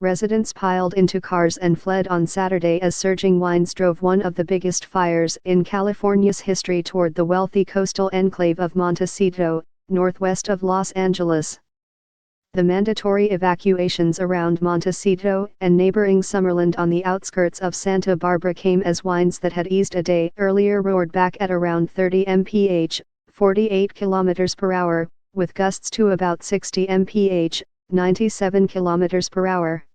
Residents piled into cars and fled on Saturday as surging winds drove one of the biggest fires in California's history toward the wealthy coastal enclave of Montecito, northwest of Los Angeles. The mandatory evacuations around Montecito and neighboring Summerlin on the outskirts of Santa Barbara came as winds that had eased a day earlier roared back at around 30 mph, 48 km per hour, with gusts to about 60 mph, 97 km per hour.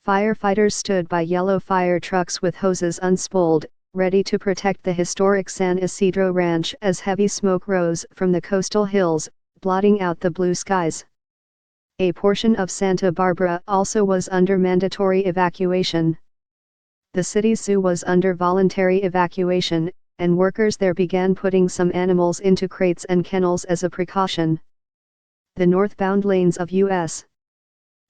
Firefighters stood by yellow fire trucks with hoses unspooled, ready to protect the historic San Isidro Ranch as heavy smoke rose from the coastal hills, blotting out the blue skies. A portion of Santa Barbara also was under mandatory evacuation. The city's zoo was under voluntary evacuation, and workers there began putting some animals into crates and kennels as a precaution. The northbound lanes of U.S.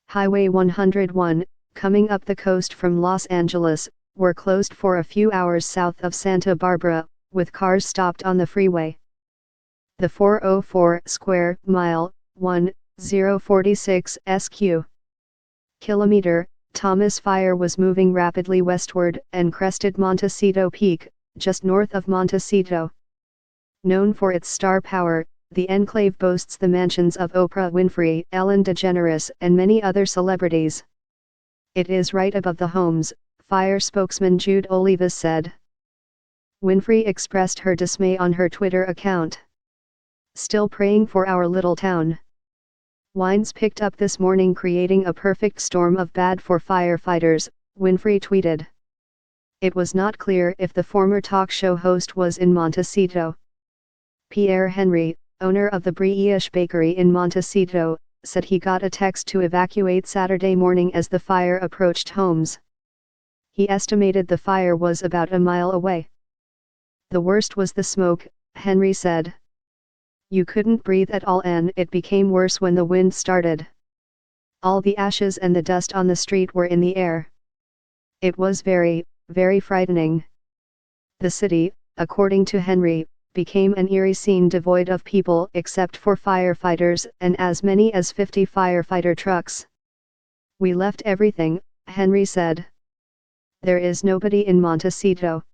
Highway 101, coming up the coast from Los Angeles, were closed for a few hours south of Santa Barbara, with cars stopped on the freeway. The 404 square mile, 1046 sq. km, Thomas Fire was moving rapidly westward and crested Montecito Peak, just north of Montecito. Known for its star power, the enclave boasts the mansions of Oprah Winfrey, Ellen DeGeneres, and many other celebrities. It is right above the homes, Fire spokesman Jude Olivas said. Winfrey expressed her dismay on her Twitter account. "Still praying for our little town. Winds picked up this morning creating a perfect storm of bad for firefighters," Winfrey tweeted. It was not clear if the former talk show host was in Montecito. Pierre Henry, owner of the Brioche Bakery in Montecito, said he got a text to evacuate Saturday morning as the fire approached homes. He estimated the fire was about a mile away. "The worst was the smoke," Henry said. "You couldn't breathe at all and it became worse when the wind started. All the ashes and the dust on the street were in the air. It was very, very frightening." The city, according to Henry, became an eerie scene devoid of people except for firefighters and as many as 50 firefighter trucks. "We left everything," Henry said. "There is nobody in Montecito.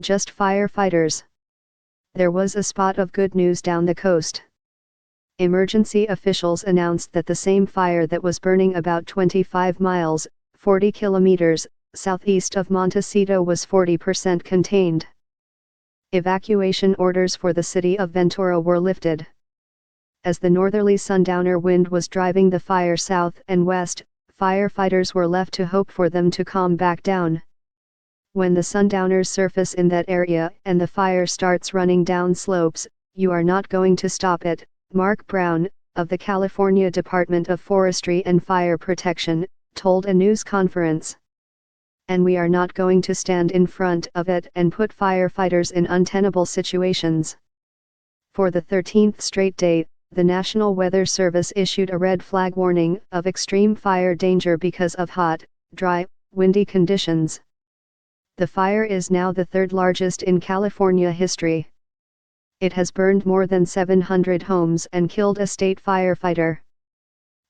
Just firefighters." There was a spot of good news down the coast. Emergency officials announced that the same fire that was burning about 25 miles, 40 kilometers, southeast of Montecito was 40% contained. Evacuation orders for the city of Ventura were lifted. As the northerly sundowner wind was driving the fire south and west, firefighters were left to hope for them to calm back down. When the sundowners surface in that area and the fire starts running down slopes, you are not going to stop it, Mark Brown, of the California Department of Forestry and Fire Protection, told a news conference. "And we are not going to stand in front of it and put firefighters in untenable situations." For the 13th straight day, the National Weather Service issued a red flag warning of extreme fire danger because of hot, dry, windy conditions. The fire is now the third largest in California history. It has burned more than 700 homes and killed a state firefighter.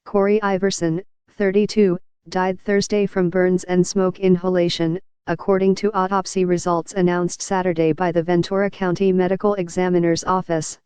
Corey Iverson, 32, died Thursday from burns and smoke inhalation, according to autopsy results announced Saturday by the Ventura County Medical Examiner's Office.